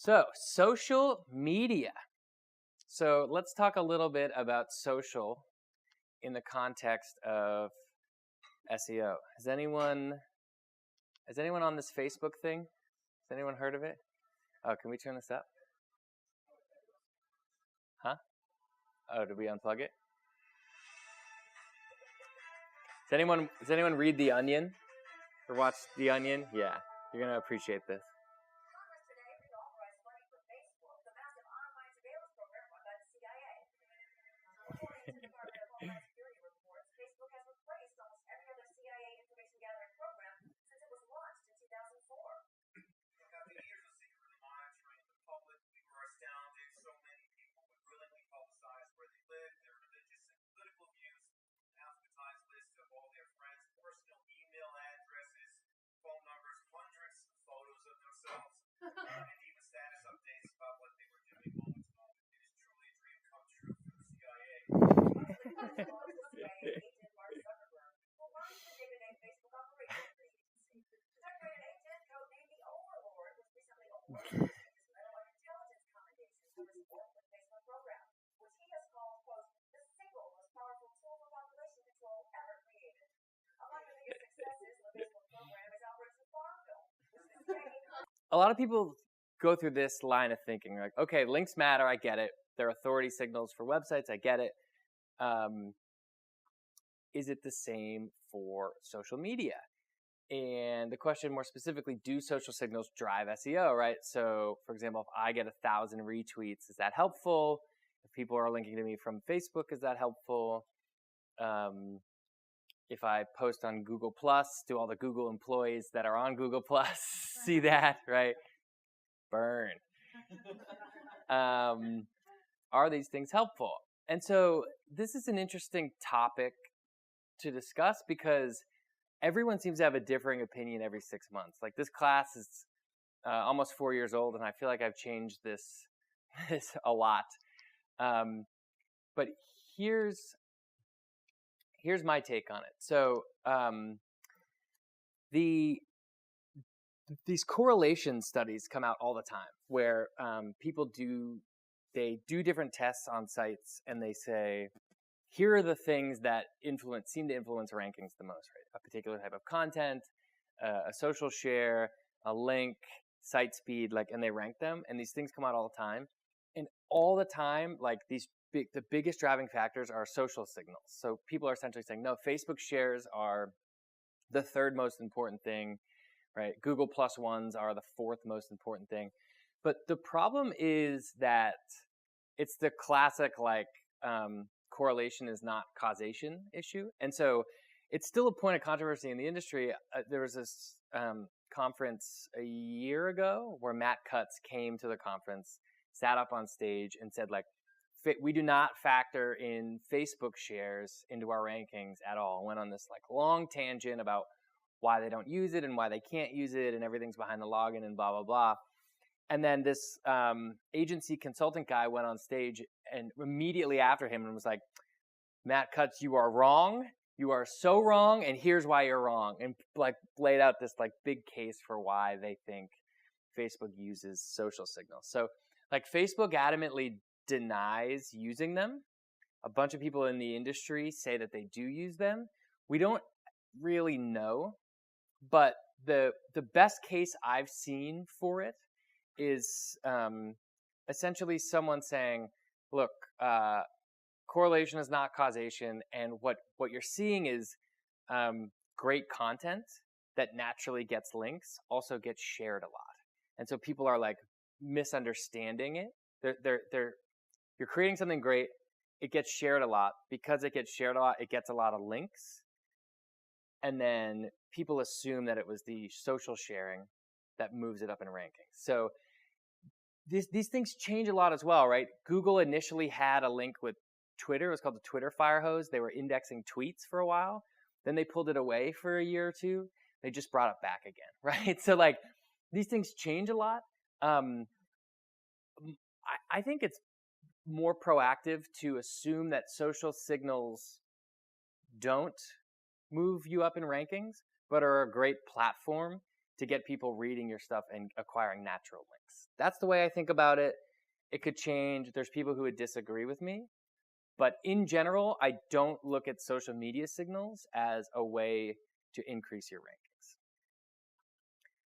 So, social media. So, let's talk a little bit about social in the context of SEO. Has anyone on this Facebook thing? Has anyone heard of it? Oh, can we turn this up? Huh? Oh, did we unplug it? Does anyone read The Onion or watch The Onion? Yeah, you're gonna appreciate this. A lot of people go through this line of thinking, like, okay, links matter, I get it. They're authority signals for websites, I get it. Is it the same for social media? And the question more specifically, do social signals drive SEO, right? So, for example, if I get 1,000 retweets, is that helpful? If people are linking to me from Facebook, is that helpful? If I post on Google+, do all the Google employees that are on Google+ see that, right? Burn. Are these things helpful? And so this is an interesting topic to discuss because everyone seems to have a differing opinion every 6 months. Like, this class is almost 4 years old, and I feel like I've changed this a lot. But here's my take on it. So these correlation studies come out all the time where people do different tests on sites, and they say, here are the things that seem to influence rankings the most, right? A particular type of content, a social share, a link, site speed, and they rank them, and these things come out all the time. And all the time, the biggest driving factors are social signals. So people are essentially saying, no, Facebook shares are the third most important thing, right? Google plus ones are the fourth most important thing. But the problem is that it's the classic, correlation is not causation issue. And so it's still a point of controversy in the industry. There was this conference a year ago where Matt Cutts came to the conference, sat up on stage and said, we do not factor in Facebook shares into our rankings at all. Went on this long tangent about why they don't use it and why they can't use it and everything's behind the login and blah, blah, blah. And then this agency consultant guy went on stage and immediately after him and was like, Matt Cutts, you are wrong. You are so wrong, and here's why you're wrong. And laid out this big case for why they think Facebook uses social signals. So Facebook adamantly denies using them. A bunch of people in the industry say that they do use them. We don't really know, but the best case I've seen for it is essentially someone saying, look, correlation is not causation, and what you're seeing is great content that naturally gets links also gets shared a lot. And so people are misunderstanding it. You're creating something great, it gets shared a lot. Because it gets shared a lot, it gets a lot of links. And then people assume that it was the social sharing that moves it up in rankings. So these things change a lot as well, right? Google initially had a link with Twitter. It was called the Twitter fire hose. They were indexing tweets for a while. Then they pulled it away for a year or two. They just brought it back again, right? So these things change a lot. I think it's more proactive to assume that social signals don't move you up in rankings, but are a great platform to get people reading your stuff and acquiring natural links. That's the way I think about it. It could change. There's people who would disagree with me. But in general, I don't look at social media signals as a way to increase your rank.